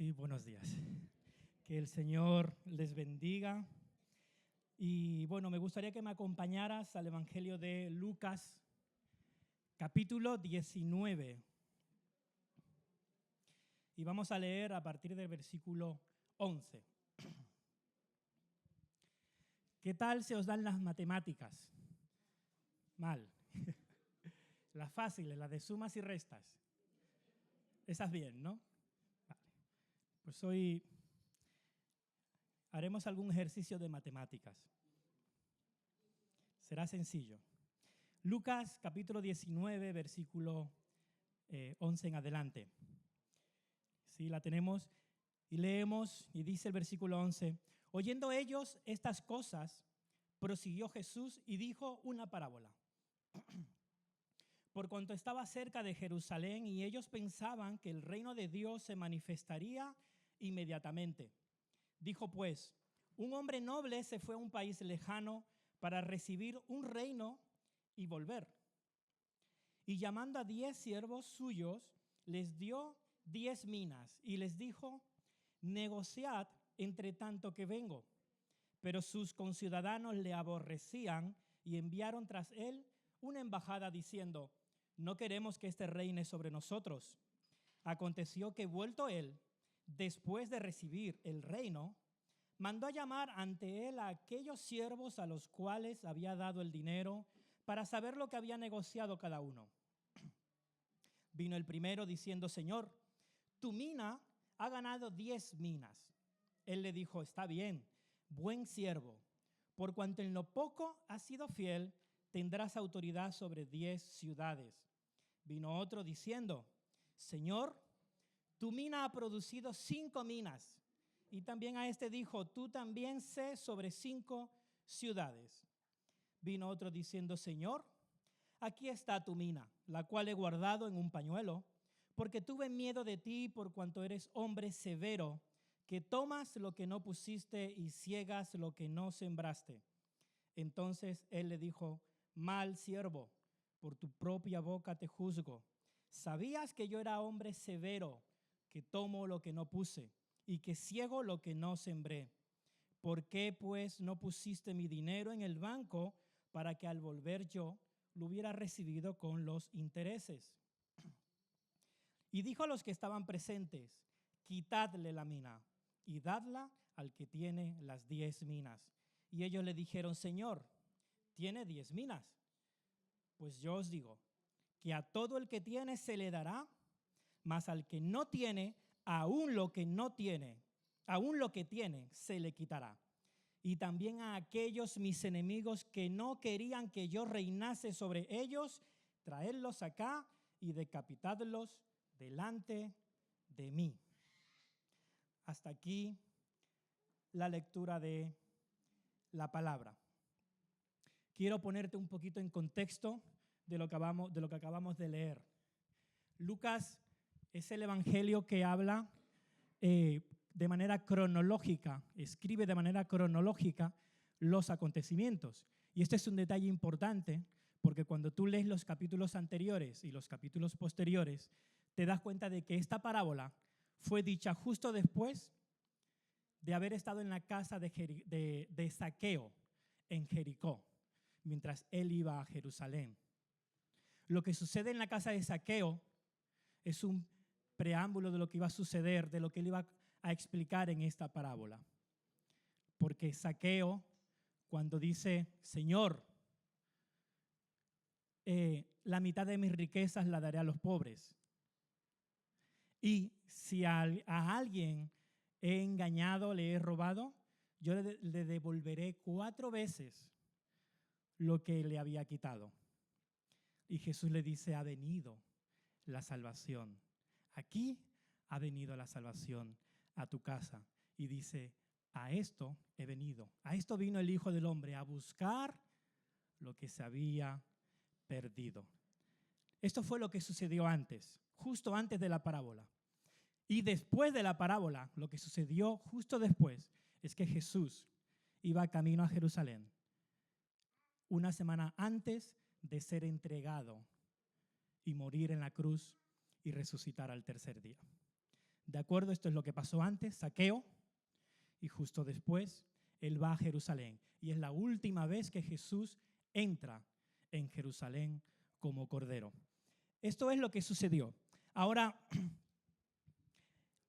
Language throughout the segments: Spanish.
Sí, buenos días. Que el Señor les bendiga. Y bueno, me gustaría que me acompañaras al Evangelio de Lucas, capítulo 19. Y vamos a leer a partir del versículo 11. ¿Qué tal se os dan las matemáticas? Mal. Las fáciles, las de sumas y restas. Esas bien, ¿no? Vale. Pues hoy haremos algún ejercicio de matemáticas. Será sencillo. Lucas capítulo 19, versículo 11 en adelante. Sí, la tenemos y leemos y dice el versículo 11: oyendo ellos estas cosas, prosiguió Jesús y dijo una parábola. Por cuanto estaba cerca de Jerusalén y ellos pensaban que el reino de Dios se manifestaría inmediatamente. Dijo pues, un hombre noble se fue a un país lejano para recibir un reino y volver. Y llamando a 10 siervos suyos, les dio 10 minas y les dijo, negociad entre tanto que vengo. Pero sus conciudadanos le aborrecían y enviaron tras él una embajada diciendo, no queremos que este reine sobre nosotros. Aconteció que vuelto él, después de recibir el reino, mandó a llamar ante él a aquellos siervos a los cuales había dado el dinero para saber lo que había negociado cada uno. Vino el primero diciendo, Señor, tu mina ha ganado 10 minas. Él le dijo, está bien, buen siervo, por cuanto en lo poco has sido fiel, tendrás autoridad sobre 10 ciudades. Vino otro diciendo, Señor, tu mina ha producido 5 minas. Y también a este dijo, tú también sé sobre 5 ciudades. Vino otro diciendo, Señor, aquí está tu mina, la cual he guardado en un pañuelo, porque tuve miedo de ti por cuanto eres hombre severo, que tomas lo que no pusiste y ciegas lo que no sembraste. Entonces él le dijo, mal siervo, por tu propia boca te juzgo. ¿Sabías que yo era hombre severo, que tomo lo que no puse y que ciego lo que no sembré? ¿Por qué pues no pusiste mi dinero en el banco para que al volver yo lo hubiera recibido con los intereses? Y dijo a los que estaban presentes, quitadle la mina y dadla al que tiene las 10 minas. Y ellos le dijeron, Señor, tiene 10 minas. Pues yo os digo que a todo el que tiene se le dará, mas al que no tiene, aún lo que tiene se le quitará. Y también a aquellos mis enemigos que no querían que yo reinase sobre ellos, traedlos acá y decapitadlos delante de mí. Hasta aquí la lectura de la palabra. Quiero ponerte un poquito en contexto de lo que acabamos de leer. Lucas es el evangelio que habla de manera cronológica, escribe de manera cronológica los acontecimientos. Y este es un detalle importante porque cuando tú lees los capítulos anteriores y los capítulos posteriores, te das cuenta de que esta parábola fue dicha justo después de haber estado en la casa de Zaqueo en Jericó, mientras él iba a Jerusalén. Lo que sucede en la casa de Zaqueo es un preámbulo de lo que iba a suceder, de lo que él iba a explicar en esta parábola. Porque Zaqueo, cuando dice, Señor, la mitad de mis riquezas la daré a los pobres. Y si a alguien he engañado, le he robado, yo le devolveré 4 veces lo que le había quitado. Y Jesús le dice, ha venido la salvación. Aquí ha venido la salvación a tu casa. Y dice, a esto he venido. A esto vino el Hijo del Hombre, a buscar lo que se había perdido. Esto fue lo que sucedió antes, justo antes de la parábola. Y después de la parábola, lo que sucedió justo después es que Jesús iba camino a Jerusalén una semana antes de ser entregado y morir en la cruz y resucitar al tercer día. ¿De acuerdo? Esto es lo que pasó antes, Zaqueo, y justo después él va a Jerusalén. Y es la última vez que Jesús entra en Jerusalén como cordero. Esto es lo que sucedió. Ahora,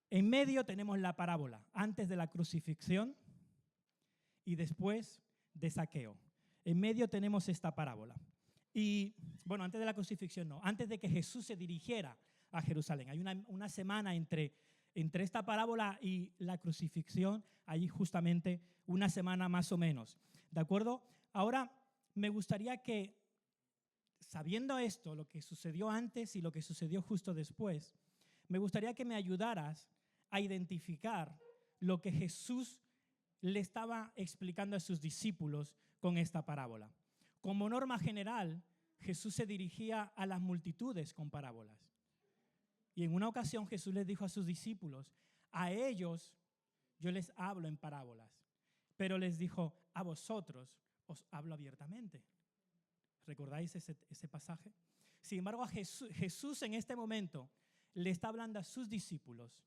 en medio tenemos la parábola, antes de la crucifixión y después de Zaqueo. En medio tenemos esta parábola. Y, bueno, antes de la crucifixión no, antes de que Jesús se dirigiera a Jerusalén. Hay una semana entre esta parábola y la crucifixión, hay justamente una semana más o menos. ¿De acuerdo? Ahora, me gustaría que, sabiendo esto, lo que sucedió antes y lo que sucedió justo después, me gustaría que me ayudaras a identificar lo que Jesús le estaba explicando a sus discípulos con esta parábola. Como norma general, Jesús se dirigía a las multitudes con parábolas. Y en una ocasión Jesús les dijo a sus discípulos, a ellos yo les hablo en parábolas, pero les dijo, a vosotros os hablo abiertamente. ¿Recordáis ese pasaje? Sin embargo, a Jesús en este momento le está hablando a sus discípulos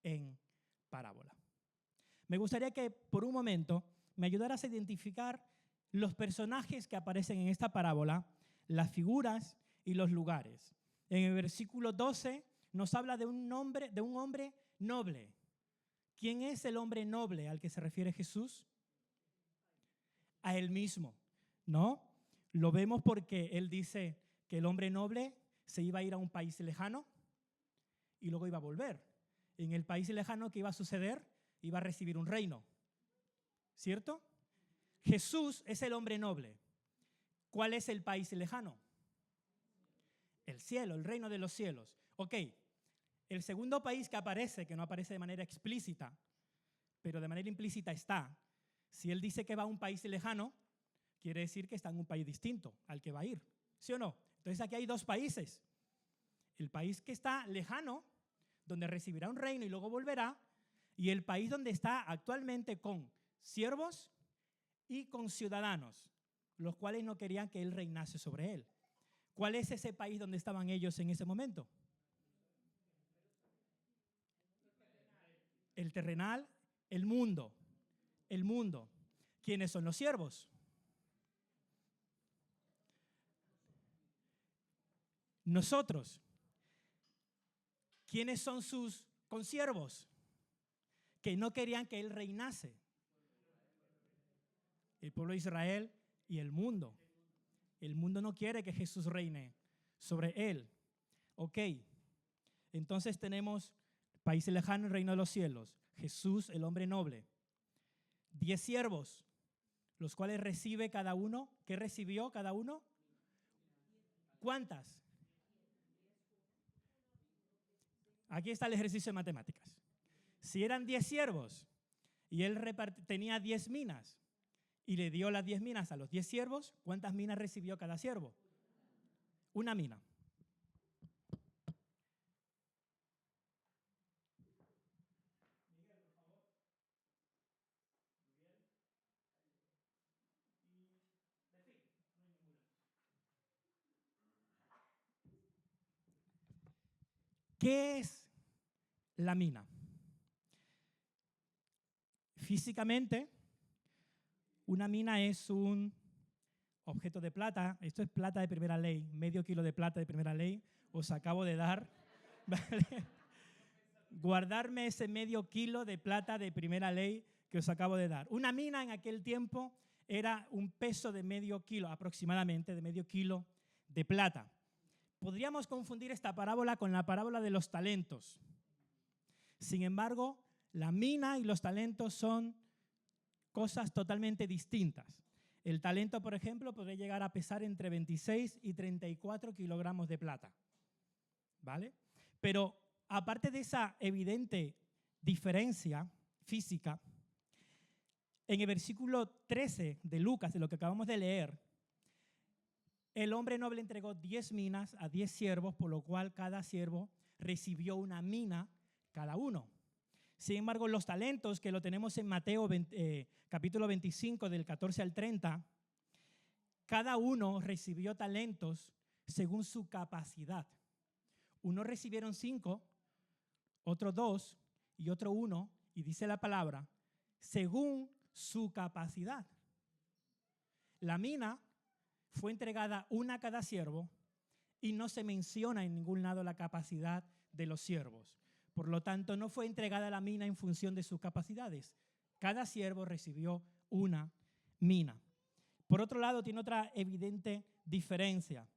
en parábola. Me gustaría que por un momento me ayudaras a identificar los personajes que aparecen en esta parábola, las figuras y los lugares. En el versículo 12 nos habla de un hombre noble. ¿Quién es el hombre noble al que se refiere Jesús? A él mismo, ¿no? Lo vemos porque él dice que el hombre noble se iba a ir a un país lejano y luego iba a volver. En el país lejano, ¿qué iba a suceder? Iba a recibir un reino, ¿cierto? Jesús es el hombre noble. ¿Cuál es el país lejano? El cielo, el reino de los cielos. Ok, el segundo país que aparece, que no aparece de manera explícita, pero de manera implícita está, si él dice que va a un país lejano, quiere decir que está en un país distinto al que va a ir, ¿sí o no? Entonces aquí hay dos países. El país que está lejano, donde recibirá un reino y luego volverá, y el país donde está actualmente con siervos y con ciudadanos, los cuales no querían que él reinase sobre él. ¿Cuál es ese país donde estaban ellos en ese momento? El terrenal, el mundo. El mundo. ¿Quiénes son los siervos? Nosotros. ¿Quiénes son sus consiervos? Que no querían que él reinase. El pueblo de Israel y el mundo. El mundo no quiere que Jesús reine sobre él. Ok, entonces tenemos país lejano, el reino de los cielos. Jesús, el hombre noble. 10 siervos, los cuales recibe cada uno. ¿Qué recibió cada uno? ¿Cuántas? Aquí está el ejercicio de matemáticas. Si eran 10 siervos y él tenía 10 minas y le dio las 10 minas a los 10 siervos, ¿cuántas minas recibió cada siervo? Una mina. ¿Qué es la mina? Físicamente, una mina es un objeto de plata. Esto es plata de primera ley, medio kilo de plata de primera ley. Os acabo de dar, ¿vale? Guardarme ese medio kilo de plata de primera ley que os acabo de dar. Una mina en aquel tiempo era un peso de medio kilo, aproximadamente de medio kilo de plata. Podríamos confundir esta parábola con la parábola de los talentos. Sin embargo, la mina y los talentos son cosas totalmente distintas. El talento, por ejemplo, podría llegar a pesar entre 26 y 34 kilogramos de plata, ¿vale? Pero aparte de esa evidente diferencia física, en el versículo 13 de Lucas, de lo que acabamos de leer, el hombre noble entregó 10 minas a 10 siervos, por lo cual cada siervo recibió una mina cada uno. Sin embargo, los talentos, que lo tenemos en Mateo capítulo 25, del 14 al 30, cada uno recibió talentos según su capacidad. Unos recibieron 5, otro 2 y otro 1, y dice la palabra, según su capacidad. La mina fue entregada una a cada siervo y no se menciona en ningún lado la capacidad de los siervos. Por lo tanto, no fue entregada la mina en función de sus capacidades. Cada siervo recibió una mina. Por otro lado, tiene otra evidente diferencia.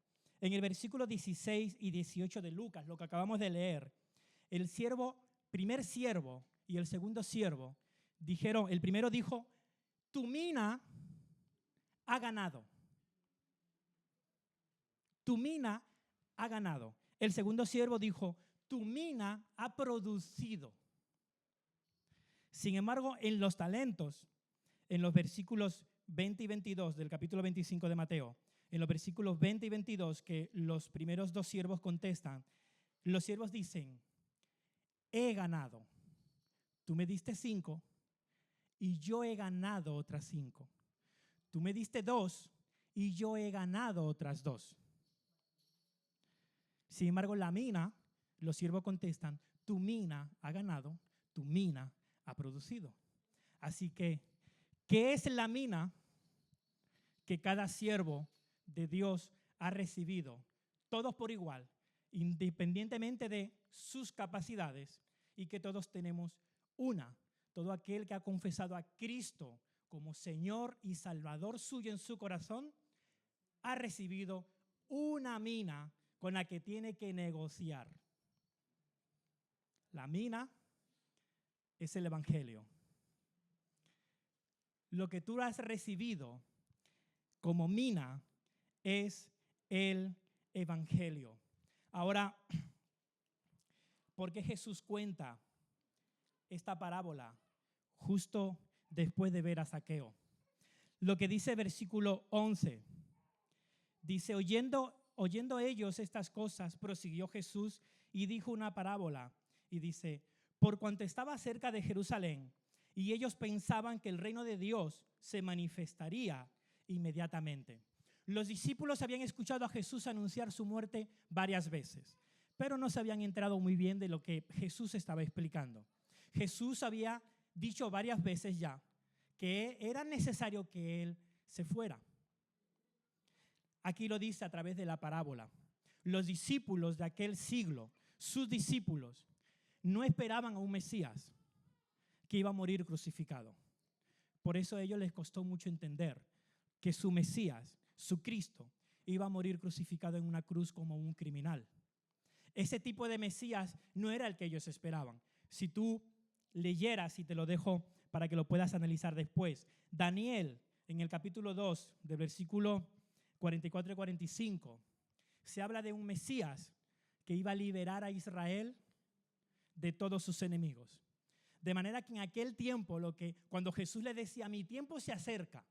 En el versículo 16 y 18 de Lucas, lo que acabamos de leer, el primer siervo y el segundo siervo dijeron, el primero dijo, tu mina ha ganado. Tu mina ha ganado. El segundo siervo dijo, tu mina ha producido. Sin embargo, en los talentos, en los versículos 20 y 22 del capítulo 25 de Mateo, en los versículos 20 y 22 que los primeros dos siervos contestan, los siervos dicen, he ganado. Tú me diste 5 y yo he ganado otras 5. Tú me diste 2 y yo he ganado otras 2. Sin embargo, la mina, los siervos contestan, tu mina ha ganado, tu mina ha producido. Así que, ¿qué es la mina que cada siervo de Dios ha recibido? Todos por igual, independientemente de sus capacidades, y que todos tenemos una. Todo aquel que ha confesado a Cristo como Señor y Salvador suyo en su corazón, ha recibido una mina con la que tiene que negociar. La mina es el Evangelio. Lo que tú has recibido como mina es el Evangelio. Ahora, ¿por qué Jesús cuenta esta parábola justo después de ver a Zaqueo? Lo que dice el versículo 11, dice, oyendo ellos estas cosas, prosiguió Jesús y dijo una parábola, y dice, por cuanto estaba cerca de Jerusalén, y ellos pensaban que el reino de Dios se manifestaría inmediatamente. Los discípulos habían escuchado a Jesús anunciar su muerte varias veces, pero no se habían enterado muy bien de lo que Jesús estaba explicando. Jesús había dicho varias veces ya que era necesario que Él se fuera. Aquí lo dice a través de la parábola. Los discípulos de aquel siglo, sus discípulos, no esperaban a un Mesías que iba a morir crucificado. Por eso a ellos les costó mucho entender que su Mesías, su Cristo, iba a morir crucificado en una cruz como un criminal. Ese tipo de Mesías no era el que ellos esperaban. Si tú leyeras, y te lo dejo para que lo puedas analizar después, Daniel, en el capítulo 2, del versículo 44 y 45, se habla de un Mesías que iba a liberar a Israel de todos sus enemigos. De manera que en aquel tiempo, cuando Jesús le decía, mi tiempo se acerca,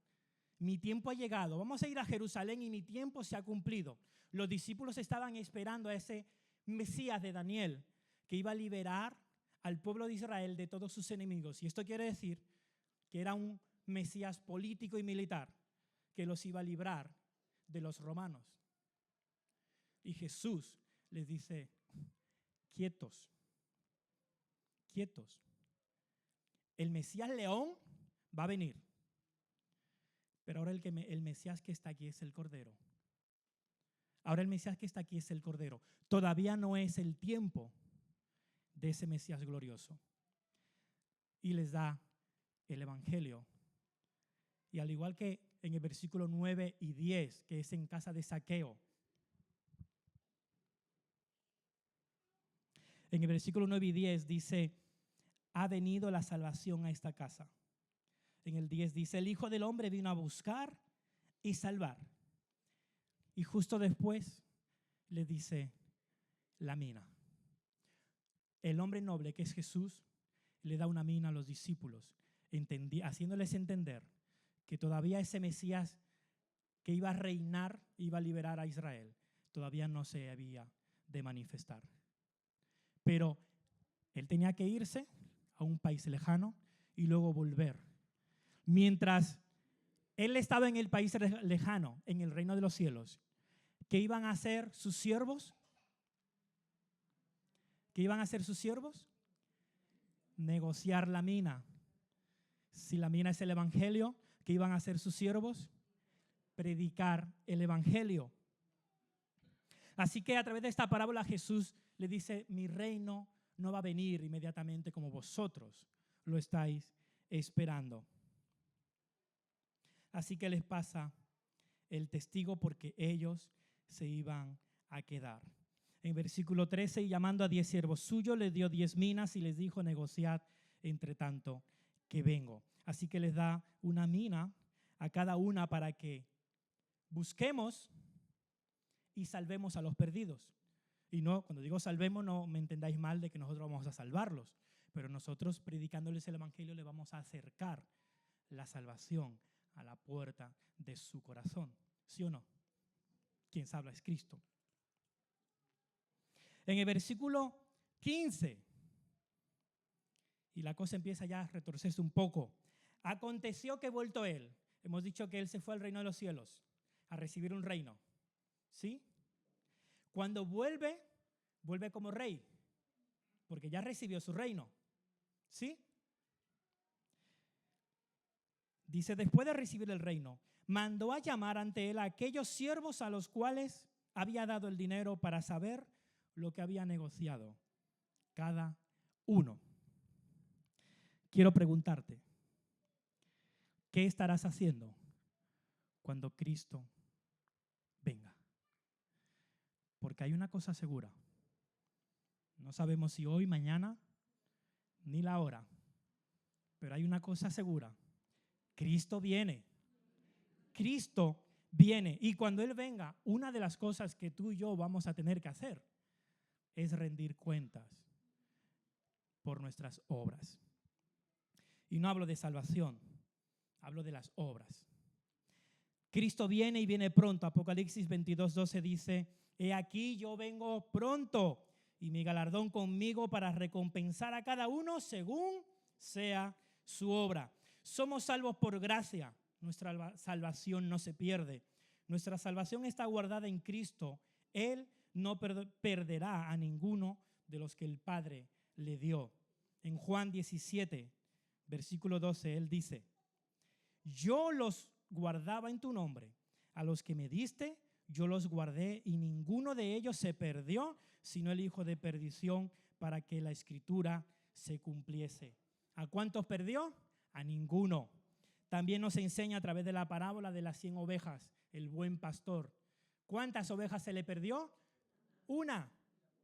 mi tiempo ha llegado, vamos a ir a Jerusalén y mi tiempo se ha cumplido, los discípulos estaban esperando a ese Mesías de Daniel que iba a liberar al pueblo de Israel de todos sus enemigos. Y esto quiere decir que era un Mesías político y militar que los iba a librar de los romanos. Y Jesús les dice, quietos, quietos. El Mesías león va a venir, pero ahora el Mesías que está aquí es el Cordero. Ahora el Mesías que está aquí es el Cordero. Todavía no es el tiempo de ese Mesías glorioso. Y les da el Evangelio. Y al igual que en el versículo 9 y 10, que es en casa de Zaqueo, en el versículo 9 y 10 dice, ha venido la salvación a esta casa. En el 10 dice, el Hijo del Hombre vino a buscar y salvar. Y justo después le dice la mina. El hombre noble que es Jesús le da una mina a los discípulos, haciéndoles entender que todavía ese Mesías que iba a reinar, iba a liberar a Israel, todavía no se había de manifestar. Pero él tenía que irse a un país lejano y luego volver. Mientras él estaba en el país lejano, en el reino de los cielos, ¿qué iban a hacer sus siervos? ¿Qué iban a hacer sus siervos? negociar la mina. Si la mina es el evangelio, ¿qué iban a hacer sus siervos? Predicar el evangelio. Así que a través de esta parábola Jesús le dice, mi reino no va a venir inmediatamente como vosotros lo estáis esperando. Así que les pasa el testigo porque ellos se iban a quedar. En versículo 13, y llamando a 10 siervos suyos, les dio 10 minas y les dijo, negociad entre tanto que vengo. Así que les da una mina a cada una para que busquemos y salvemos a los perdidos. Y no, cuando digo salvemos, no me entendáis mal de que nosotros vamos a salvarlos, pero nosotros predicándoles el evangelio le vamos a acercar la salvación a la puerta de su corazón. ¿Sí o no? Quien habla es Cristo. En el versículo 15, y la cosa empieza ya a retorcerse un poco. Aconteció que vuelto él, hemos dicho que él se fue al reino de los cielos a recibir un reino, ¿sí? Cuando vuelve como rey, porque ya recibió su reino, ¿sí? Dice, después de recibir el reino, mandó a llamar ante él a aquellos siervos a los cuales había dado el dinero para saber lo que había negociado cada uno. Quiero preguntarte, ¿qué estarás haciendo cuando Cristo venga? Porque hay una cosa segura. No sabemos si hoy, mañana, ni la hora. Pero hay una cosa segura. Cristo viene. Cristo viene. Y cuando Él venga, una de las cosas que tú y yo vamos a tener que hacer es rendir cuentas por nuestras obras. Y no hablo de salvación, hablo de las obras. Cristo viene y viene pronto. Apocalipsis 22:12 dice, he aquí yo vengo pronto y mi galardón conmigo para recompensar a cada uno según sea su obra. Somos salvos por gracia. Nuestra salvación no se pierde. Nuestra salvación está guardada en Cristo. Él no perderá a ninguno de los que el Padre le dio. En Juan 17, versículo 12, Él dice, yo los guardaba en tu nombre. A los que me diste, yo los guardé y ninguno de ellos se perdió, sino el hijo de perdición, para que la escritura se cumpliese. ¿A cuántos perdió? A ninguno. También nos enseña a través de la parábola de las 100 ovejas, el buen pastor. ¿Cuántas ovejas se le perdió? Una.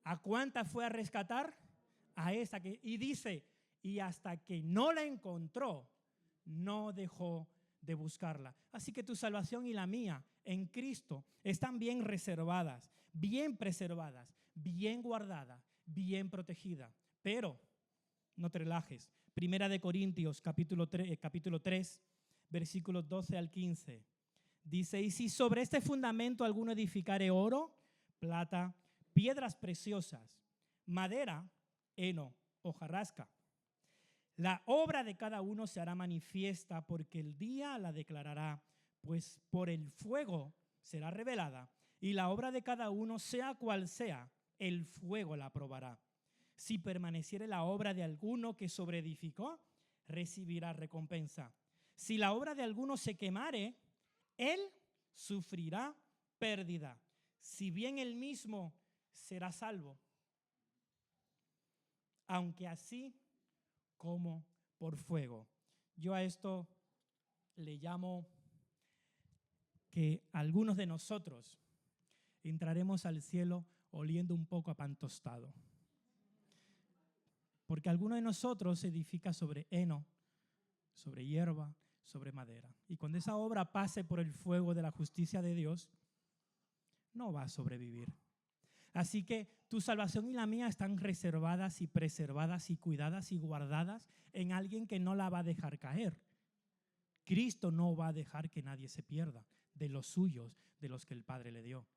¿A cuántas fue a rescatar? A esa que, y dice, y hasta que no la encontró, no dejó de buscarla. Así que tu salvación y la mía en Cristo están bien reservadas, bien preservadas, bien guardadas, bien protegidas. Pero no te relajes. Primera de Corintios, capítulo 3, versículos 12 al 15. Dice, y si sobre este fundamento alguno edificare oro, plata, piedras preciosas, madera, heno, hojarasca, la obra de cada uno se hará manifiesta, porque el día la declarará, pues por el fuego será revelada, y la obra de cada uno, sea cual sea, el fuego la probará. Si permaneciere la obra de alguno que sobreedificó, recibirá recompensa. Si la obra de alguno se quemare, él sufrirá pérdida, si bien él mismo será salvo, aunque así como por fuego. Yo a esto le llamo que algunos de nosotros entraremos al cielo oliendo un poco a pan tostado. Porque alguno de nosotros se edifica sobre heno, sobre hierba, sobre madera. Y cuando esa obra pase por el fuego de la justicia de Dios, no va a sobrevivir. Así que tu salvación y la mía están reservadas y preservadas y cuidadas y guardadas en alguien que no la va a dejar caer. Cristo no va a dejar que nadie se pierda de los suyos, de los que el Padre le dio.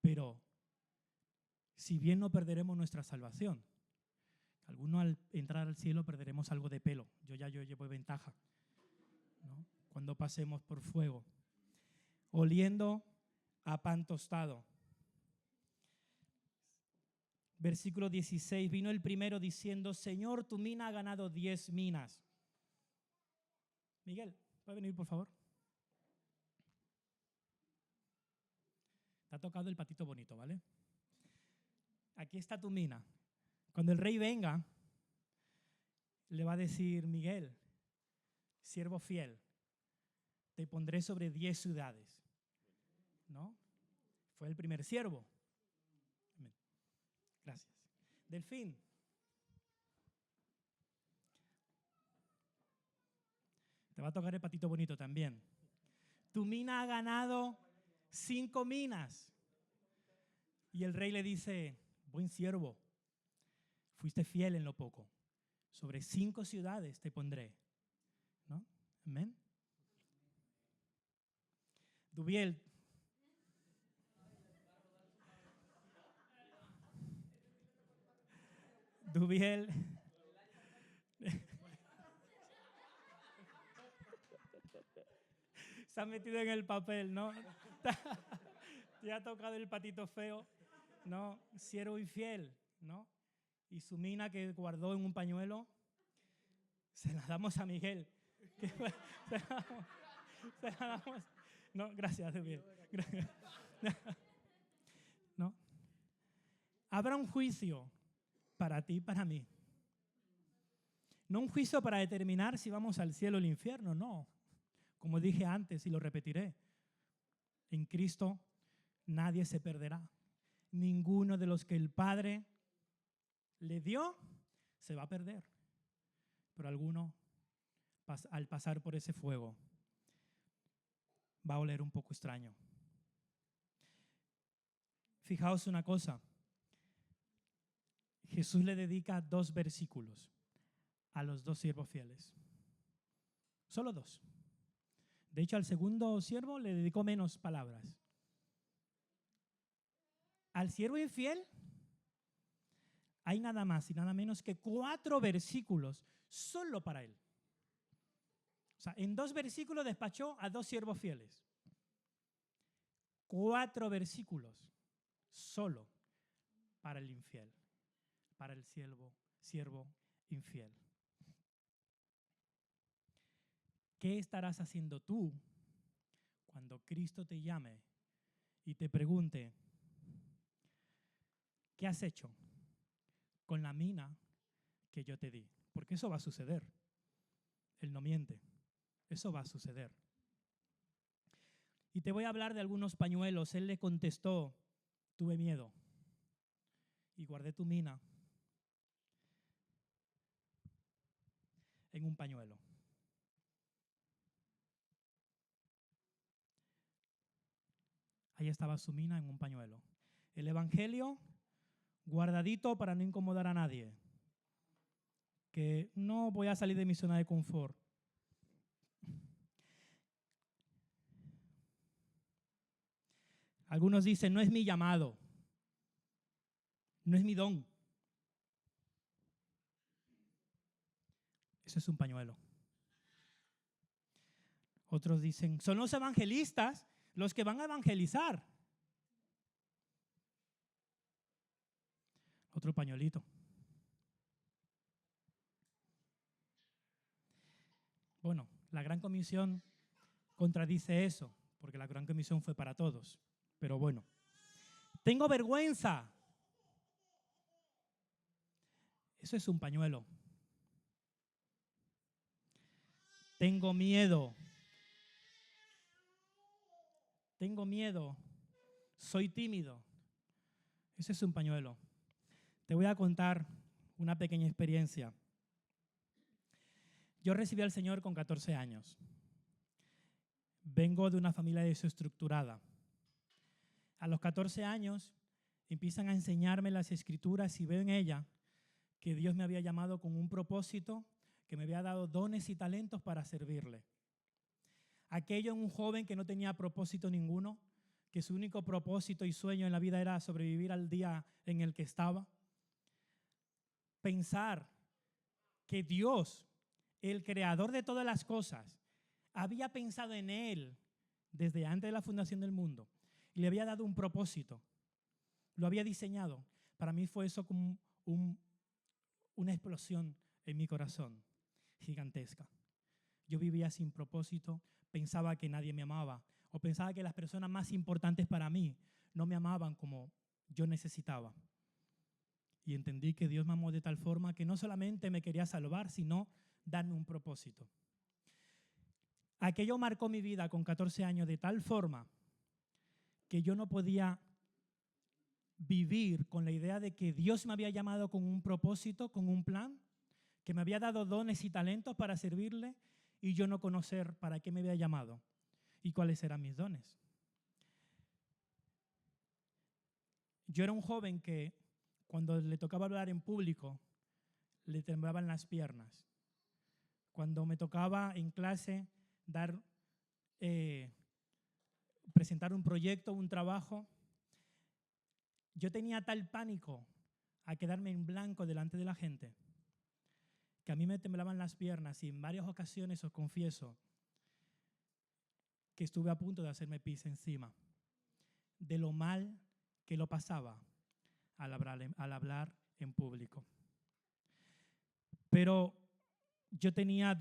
Pero si bien no perderemos nuestra salvación, algunos al entrar al cielo perderemos algo de pelo. Yo llevo ventaja, ¿no? Cuando pasemos por fuego, oliendo a pan tostado. Versículo 16, vino el primero diciendo, Señor, tu mina ha ganado 10 minas. Miguel, ¿puede venir por favor? Te ha tocado el patito bonito, ¿vale? Aquí está tu mina. Cuando el rey venga, le va a decir, Miguel, siervo fiel, te pondré sobre 10 ciudades. ¿No? Fue el primer siervo. Amén. Gracias. Delfín. Te va a tocar el patito bonito también. Tu mina ha ganado 5 minas. Y el rey le dice, buen siervo, fuiste fiel en lo poco. Sobre 5 ciudades te pondré. ¿No? Amén. Dubiel. Dubiel. Se ha metido en el papel, ¿no? Te ha tocado el patito feo, ¿no? Siervo infiel, ¿no? Y su mina que guardó en un pañuelo, se la damos a Miguel. Se la damos. No, gracias, Dubiel. ¿No? Habrá un juicio para ti y para mí. No un juicio para determinar si vamos al cielo o al infierno, no. Como dije antes y lo repetiré, en Cristo nadie se perderá. Ninguno de los que el Padre le dio se va a perder. Pero alguno, al pasar por ese fuego, va a oler un poco extraño. Fijaos una cosa. Jesús le dedica 2 versículos a los 2 siervos fieles. Solo 2. De hecho, al segundo siervo le dedicó menos palabras. Al siervo infiel hay nada más y nada menos que 4 versículos solo para él. O sea, en 2 versículos despachó a 2 siervos fieles. 4 versículos solo para el infiel, para el siervo infiel. ¿Qué estarás haciendo tú cuando Cristo te llame y te pregunte, ¿qué has hecho con la mina que yo te di? Porque eso va a suceder. Él no miente. Eso va a suceder. Y te voy a hablar de algunos pañuelos. Él le contestó, tuve miedo y guardé tu mina en un pañuelo. Ahí estaba su mina en un pañuelo. El evangelio guardadito para no incomodar a nadie. Que no voy a salir de mi zona de confort. Algunos dicen, no es mi llamado, no es mi don. Eso es un pañuelo. Otros dicen, son los evangelistas los que van a evangelizar. Otro pañuelito. Bueno, la Gran Comisión contradice eso, porque la Gran Comisión fue para todos. Pero bueno, tengo vergüenza. Eso es un pañuelo. Tengo miedo. Tengo miedo. Soy tímido. Ese es un pañuelo. Te voy a contar una pequeña experiencia. Yo recibí al Señor con 14 años. Vengo de una familia desestructurada. A los 14 años empiezan a enseñarme las Escrituras y veo en ella que Dios me había llamado con un propósito, que me había dado dones y talentos para servirle. Aquello en un joven que no tenía propósito ninguno, que su único propósito y sueño en la vida era sobrevivir al día en el que estaba. Pensar que Dios, el creador de todas las cosas, había pensado en él desde antes de la fundación del mundo y le había dado un propósito, lo había diseñado para mí fue eso como una explosión en mi corazón gigantesca. Yo vivía sin propósito, pensaba que nadie me amaba o pensaba que las personas más importantes para mí no me amaban como yo necesitaba. Y entendí que Dios me amó de tal forma que no solamente me quería salvar, sino darme un propósito. Aquello marcó mi vida con 14 años de tal forma que yo no podía vivir con la idea de que Dios me había llamado con un propósito, con un plan, que me había dado dones y talentos para servirle y yo no conocer para qué me había llamado y cuáles eran mis dones. Yo era un joven que cuando le tocaba hablar en público le temblaban las piernas. Cuando me tocaba en clase presentar un proyecto, un trabajo, yo tenía tal pánico a quedarme en blanco delante de la gente que a mí me temblaban las piernas y en varias ocasiones os confieso que estuve a punto de hacerme pis encima de lo mal que lo pasaba al hablar en público. Pero yo tenía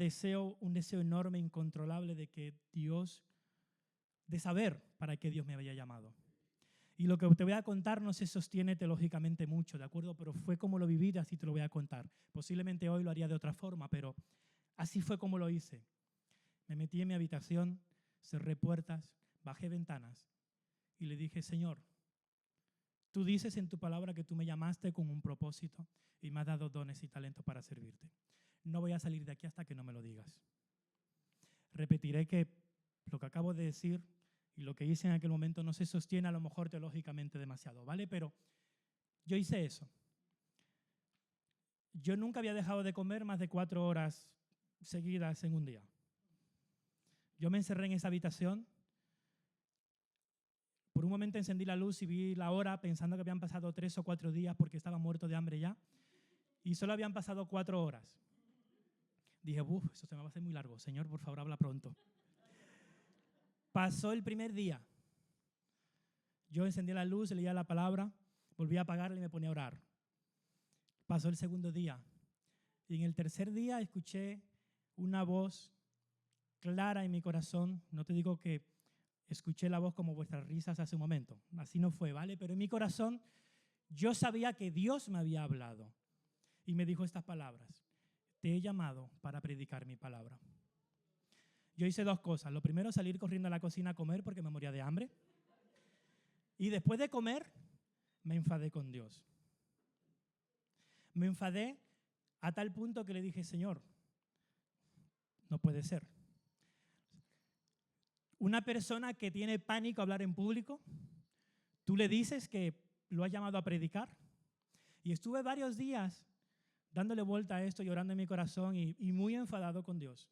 un deseo enorme, incontrolable de saber para qué Dios me había llamado. Y lo que te voy a contar no se sostiene teológicamente mucho, ¿de acuerdo? Pero fue como lo viví y así te lo voy a contar. Posiblemente hoy lo haría de otra forma, pero así fue como lo hice. Me metí en mi habitación, cerré puertas, bajé ventanas y le dije, Señor, tú dices en tu palabra que tú me llamaste con un propósito y me has dado dones y talentos para servirte. No voy a salir de aquí hasta que no me lo digas. Repetiré que lo que acabo de decir y lo que hice en aquel momento no se sostiene a lo mejor teológicamente demasiado, ¿vale? Pero yo hice eso. Yo nunca había dejado de comer más de 4 horas seguidas en un día. Yo me encerré en esa habitación. Por un momento encendí la luz y vi la hora pensando que habían pasado 3 o 4 días porque estaba muerto de hambre ya. Y solo habían pasado 4 horas. Dije, eso se me va a hacer muy largo. Señor, por favor, habla pronto. Pasó el primer día. Yo encendí la luz, leía la palabra, volví a apagarla y me ponía a orar. Pasó el segundo día. Y en el tercer día escuché una voz clara en mi corazón. No te digo que escuché la voz como vuestras risas hace un momento. Así no fue, ¿vale? Pero en mi corazón yo sabía que Dios me había hablado. Y me dijo estas palabras. Te he llamado para predicar mi palabra. Yo hice 2 cosas. Lo primero, salir corriendo a la cocina a comer porque me moría de hambre. Y después de comer, me enfadé con Dios. Me enfadé a tal punto que le dije, Señor, no puede ser. Una persona que tiene pánico a hablar en público, tú le dices que lo has llamado a predicar. Y estuve varios días dándole vuelta a esto, llorando en mi corazón y muy enfadado con Dios.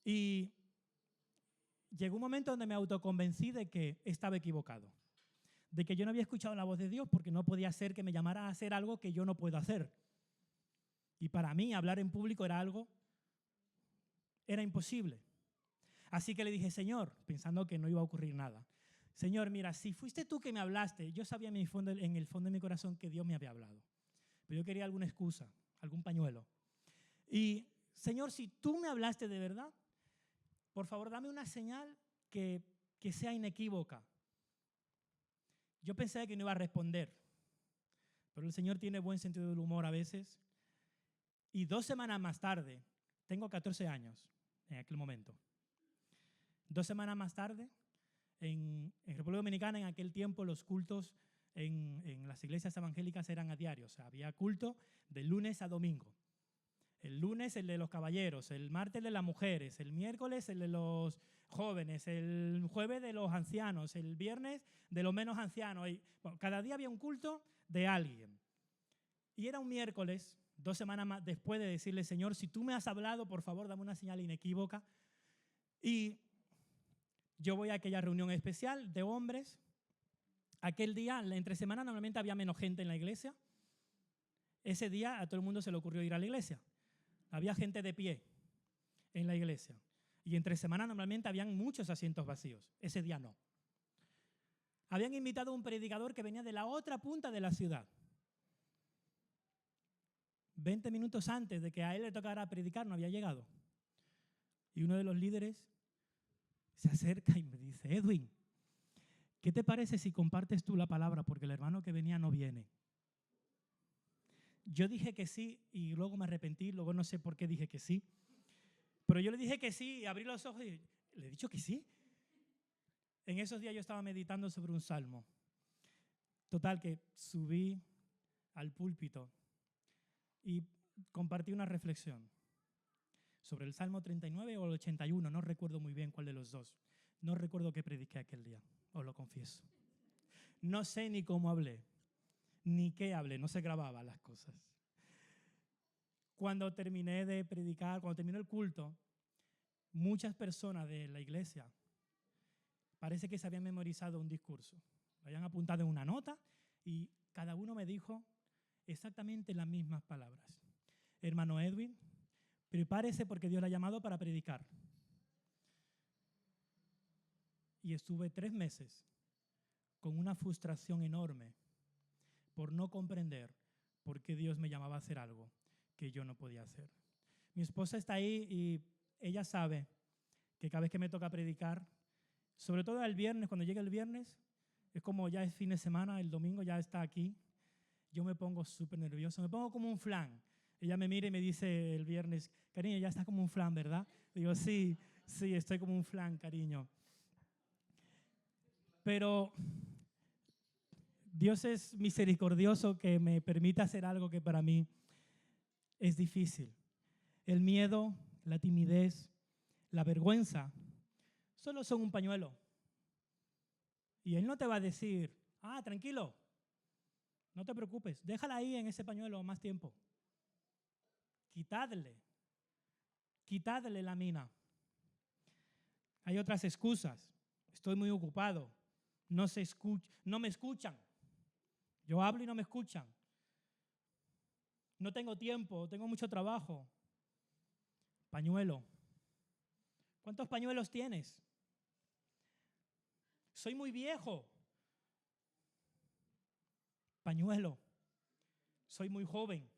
Y llegó un momento donde me autoconvencí de que estaba equivocado, de que yo no había escuchado la voz de Dios porque no podía ser que me llamara a hacer algo que yo no puedo hacer. Y para mí hablar en público era imposible. Así que le dije, Señor, pensando que no iba a ocurrir nada, Señor, mira, si fuiste tú que me hablaste, yo sabía en el fondo de mi corazón que Dios me había hablado. Pero yo quería alguna excusa, algún pañuelo. Y, Señor, si tú me hablaste de verdad, por favor, dame una señal que sea inequívoca. Yo pensé que no iba a responder, pero el Señor tiene buen sentido del humor a veces. Y 2 semanas más tarde, tengo 14 años en aquel momento. 2 semanas más tarde, en República Dominicana, en aquel tiempo, los cultos en las iglesias evangélicas eran a diario. O sea, había culto de lunes a domingo. El lunes el de los caballeros, el martes el de las mujeres, el miércoles el de los jóvenes, el jueves de los ancianos, el viernes de los menos ancianos. Cada día había un culto de alguien. Y era un miércoles, 2 semanas más después de decirle, Señor, si tú me has hablado, por favor, dame una señal inequívoca. Y yo voy a aquella reunión especial de hombres. Aquel día, entre semana, normalmente había menos gente en la iglesia. Ese día a todo el mundo se le ocurrió ir a la iglesia. Había gente de pie en la iglesia. Y entre semana normalmente habían muchos asientos vacíos. Ese día no. Habían invitado a un predicador que venía de la otra punta de la ciudad. 20 minutos antes de que a él le tocara predicar, no había llegado. Y uno de los líderes se acerca y me dice, Edwin, ¿qué te parece si compartes tú la palabra? Porque el hermano que venía no viene. Yo dije que sí y luego me arrepentí, luego no sé por qué dije que sí. Pero yo le dije que sí y abrí los ojos y le he dicho que sí. En esos días yo estaba meditando sobre un salmo. Total, que subí al púlpito y compartí una reflexión sobre el Salmo 39 o el 81, no recuerdo muy bien cuál de los dos. No recuerdo qué prediqué aquel día, os lo confieso. No sé ni cómo hablé, ni qué hablé, no se grababan las cosas. Cuando terminé de predicar, cuando terminó el culto, muchas personas de la iglesia parece que se habían memorizado un discurso. Lo habían apuntado en una nota y cada uno me dijo exactamente las mismas palabras. Hermano Edwin, prepárese porque Dios le ha llamado para predicar. Y estuve 3 meses con una frustración enorme por no comprender por qué Dios me llamaba a hacer algo que yo no podía hacer. Mi esposa está ahí y ella sabe que cada vez que me toca predicar, sobre todo el viernes, cuando llega el viernes, es como ya es fin de semana, el domingo ya está aquí, yo me pongo súper nervioso, me pongo como un flan. Ella me mira y me dice el viernes, cariño, ya está como un flan, ¿verdad? Digo, sí, estoy como un flan, cariño. Pero Dios es misericordioso que me permita hacer algo que para mí es difícil. El miedo, la timidez, la vergüenza, solo son un pañuelo. Y Él no te va a decir, tranquilo, no te preocupes, déjala ahí en ese pañuelo más tiempo. Quitadle la mina. Hay otras excusas. Estoy muy ocupado, no me escuchan. Yo hablo y no me escuchan. No tengo tiempo, tengo mucho trabajo. Pañuelo. ¿Cuántos pañuelos tienes? Soy muy viejo. Pañuelo. Soy muy joven.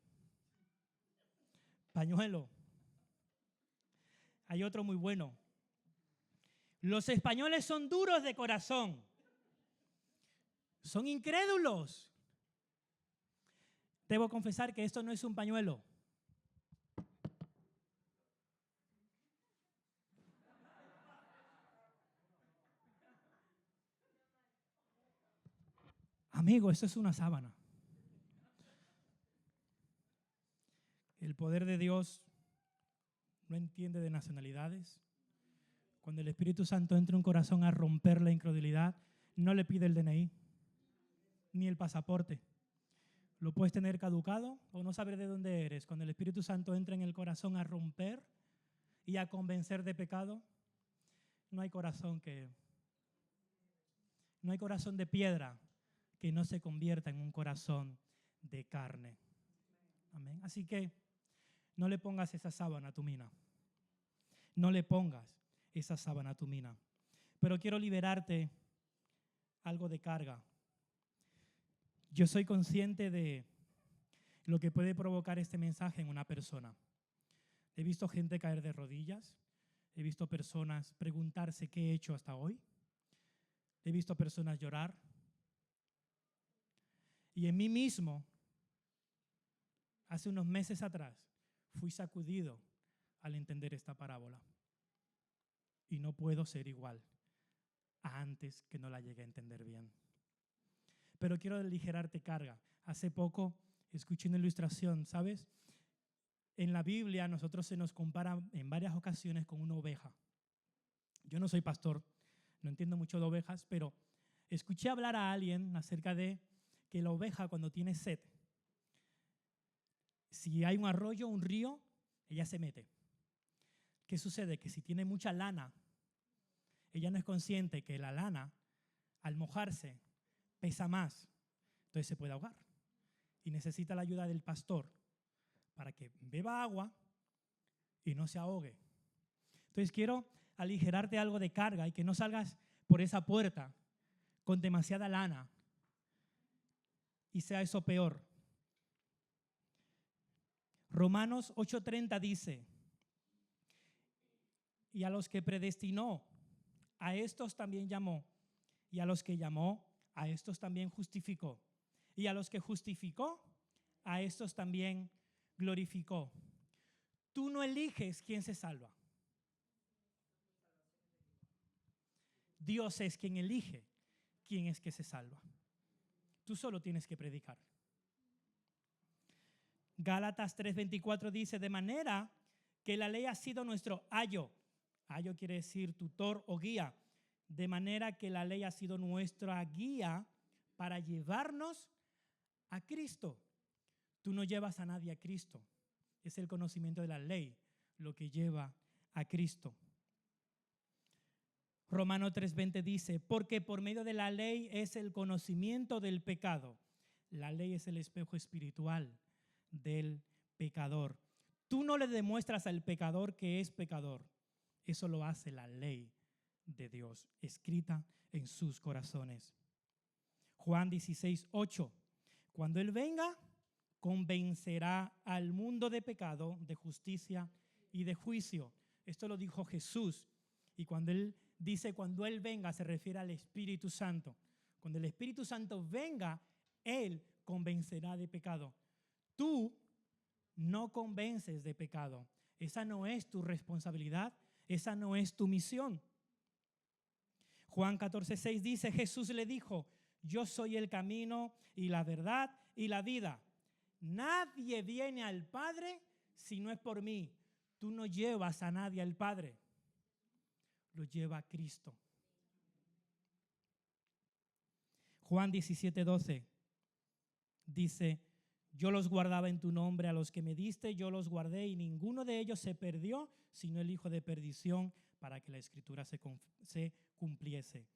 Pañuelo. Hay otro muy bueno. Los españoles son duros de corazón. Son incrédulos. Debo confesar que esto no es un pañuelo. Amigo, esto es una sábana. El poder de Dios no entiende de nacionalidades. Cuando el Espíritu Santo entra en un corazón a romper la incredulidad, no le pide el DNI ni el pasaporte. Lo puedes tener caducado o no saber de dónde eres. Cuando el Espíritu Santo entra en el corazón a romper y a convencer de pecado, no hay corazón de piedra que no se convierta en un corazón de carne. Amén. Así que no le pongas esa sábana a tu mina. No le pongas esa sábana a tu mina. Pero quiero liberarte algo de carga. Yo soy consciente de lo que puede provocar este mensaje en una persona. He visto gente caer de rodillas. He visto personas preguntarse qué he hecho hasta hoy. He visto personas llorar. Y en mí mismo, hace unos meses atrás, fui sacudido al entender esta parábola. Y no puedo ser igual a antes que no la llegué a entender bien. Pero quiero aligerarte carga. Hace poco escuché una ilustración, ¿sabes? En la Biblia nosotros se nos compara en varias ocasiones con una oveja. Yo no soy pastor, no entiendo mucho de ovejas, pero escuché hablar a alguien acerca de que la oveja cuando tiene sed, si hay un arroyo, un río, ella se mete. ¿Qué sucede? Que si tiene mucha lana, ella no es consciente que la lana, al mojarse, pesa más, entonces se puede ahogar. Y necesita la ayuda del pastor para que beba agua y no se ahogue. Entonces quiero aligerarte algo de carga y que no salgas por esa puerta con demasiada lana y sea eso peor. Romanos 8:30 dice, y a los que predestinó, a estos también llamó, y a los que llamó, a estos también justificó, y a los que justificó, a estos también glorificó. Tú no eliges quién se salva. Dios es quien elige quién es que se salva. Tú solo tienes que predicar. Gálatas 3:24 dice, de manera que la ley ha sido nuestro ayo. Ayo quiere decir tutor o guía. De manera que la ley ha sido nuestra guía para llevarnos a Cristo. Tú no llevas a nadie a Cristo. Es el conocimiento de la ley lo que lleva a Cristo. Romanos 3:20 dice, porque por medio de la ley es el conocimiento del pecado. La ley es el espejo espiritual del pecador. Tú no le demuestras al pecador que es pecador. Eso lo hace la ley de Dios, escrita en sus corazones. Juan 16:8. Cuando Él venga, convencerá al mundo de pecado, de justicia y de juicio. Esto lo dijo Jesús. Y cuando Él dice, cuando Él venga, se refiere al Espíritu Santo. Cuando el Espíritu Santo venga, Él convencerá de pecado. Tú no convences de pecado. Esa no es tu responsabilidad. Esa no es tu misión. Juan 14:6 dice, Jesús le dijo, yo soy el camino y la verdad y la vida. Nadie viene al Padre si no es por mí. Tú no llevas a nadie al Padre. Lo lleva Cristo. Juan 17:12 dice, yo los guardaba en tu nombre, a los que me diste yo los guardé y ninguno de ellos se perdió, sino el hijo de perdición, para que la escritura se cumpliese.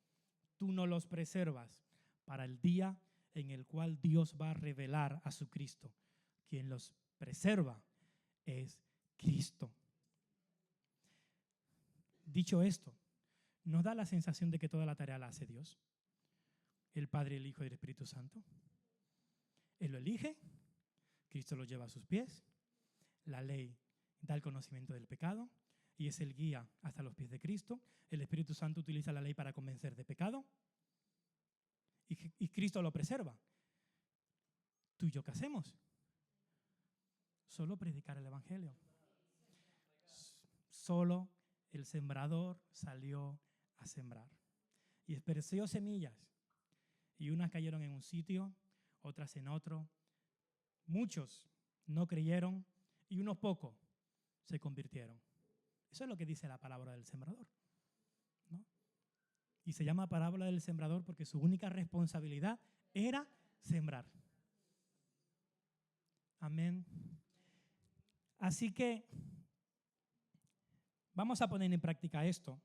Tú no los preservas para el día en el cual Dios va a revelar a su Cristo. Quien los preserva es Cristo. Dicho esto, ¿nos da la sensación de que toda la tarea la hace Dios? El Padre, el Hijo y el Espíritu Santo. Él lo elige, Cristo lo lleva a sus pies, la ley da el conocimiento del pecado y es el guía hasta los pies de Cristo. El Espíritu Santo utiliza la ley para convencer de pecado y Cristo lo preserva. ¿Tú y yo qué hacemos? Solo predicar el Evangelio. Solo el sembrador salió a sembrar y esparció semillas y unas cayeron en un sitio, otras en otro. Muchos no creyeron y unos pocos se convirtieron. Eso es lo que dice la parábola del sembrador, ¿no? Y se llama parábola del sembrador porque su única responsabilidad era sembrar. Amén. Así que vamos a poner en práctica esto.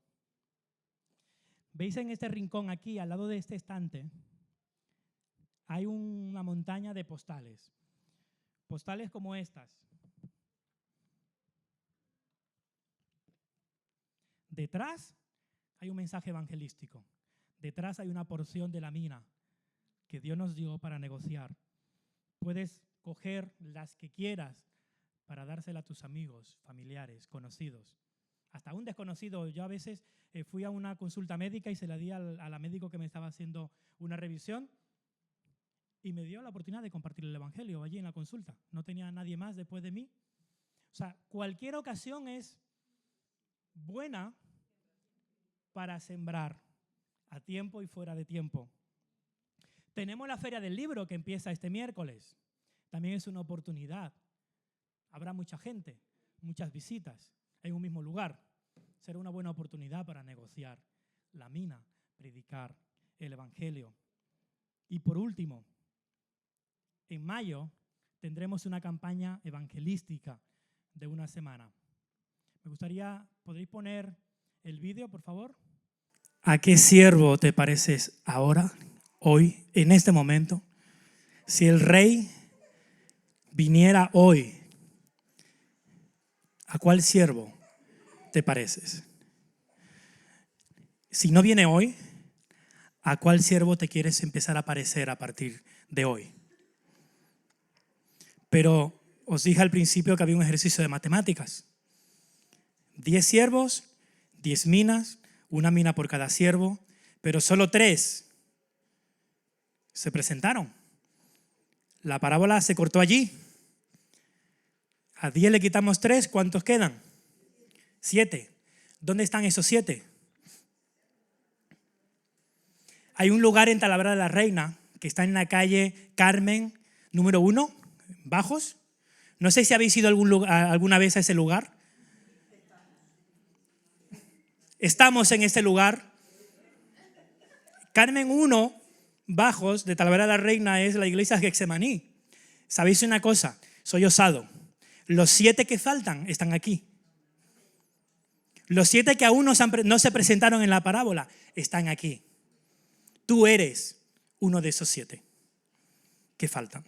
¿Veis en este rincón aquí, al lado de este estante, hay una montaña de postales? Postales como estas. Detrás hay un mensaje evangelístico. Detrás hay una porción de la mina que Dios nos dio para negociar. Puedes coger las que quieras para dársela a tus amigos, familiares, conocidos. Hasta un desconocido. Yo a veces fui a una consulta médica y se la di a la médico que me estaba haciendo una revisión y me dio la oportunidad de compartir el Evangelio allí en la consulta. No tenía a nadie más después de mí. O sea, cualquier ocasión es buena para sembrar a tiempo y fuera de tiempo. Tenemos la Feria del Libro que empieza este miércoles. También es una oportunidad. Habrá mucha gente, muchas visitas en un mismo lugar. Será una buena oportunidad para negociar la mina, predicar el Evangelio. Y por último, en mayo tendremos una campaña evangelística de una semana. Me gustaría, ¿podréis poner el vídeo, por favor? ¿A qué siervo te pareces ahora, hoy, en este momento? Si el rey viniera hoy, ¿a cuál siervo te pareces? Si no viene hoy, ¿A cuál siervo te quieres empezar a parecer a partir de hoy? Pero os dije al principio que había un ejercicio de matemáticas. 10 siervos, 10 minas, una mina por cada siervo, pero solo 3 se presentaron. La parábola se cortó allí. A 10 le quitamos 3, ¿cuántos quedan? 7. ¿Dónde están esos 7? Hay un lugar en Talavera de la Reina que está en la calle Carmen, número 1, Bajos. No sé si habéis ido alguna vez a ese lugar. Estamos en ese lugar. Carmen 1, Bajos, de Talavera de la Reina, es la iglesia de Getsemaní. ¿Sabéis una cosa? Soy osado. Los 7 que faltan están aquí. Los 7 que aún no se presentaron en la parábola están aquí. Tú eres uno de esos 7 que faltan.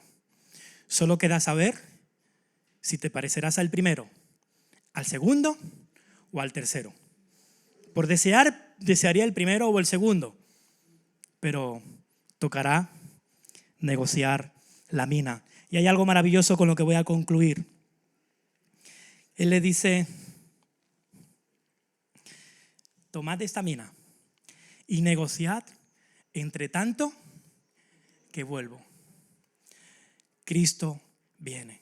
Solo queda saber si te parecerás al primero, al segundo o al tercero. Por desearía el primero o el segundo, pero tocará negociar la mina. Y hay algo maravilloso con lo que voy a concluir. Él le dice: tomad esta mina y negociad entre tanto que vuelvo. Cristo viene.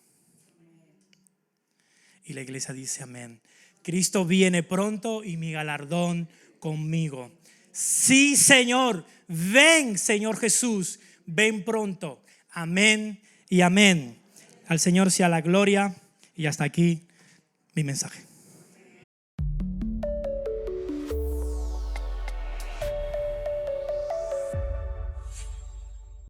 Y la iglesia dice amén. Cristo viene pronto y mi galardón conmigo. Sí, Señor, ven, Señor Jesús, ven pronto. Amén y amén. Al Señor sea la gloria. Y hasta aquí mi mensaje.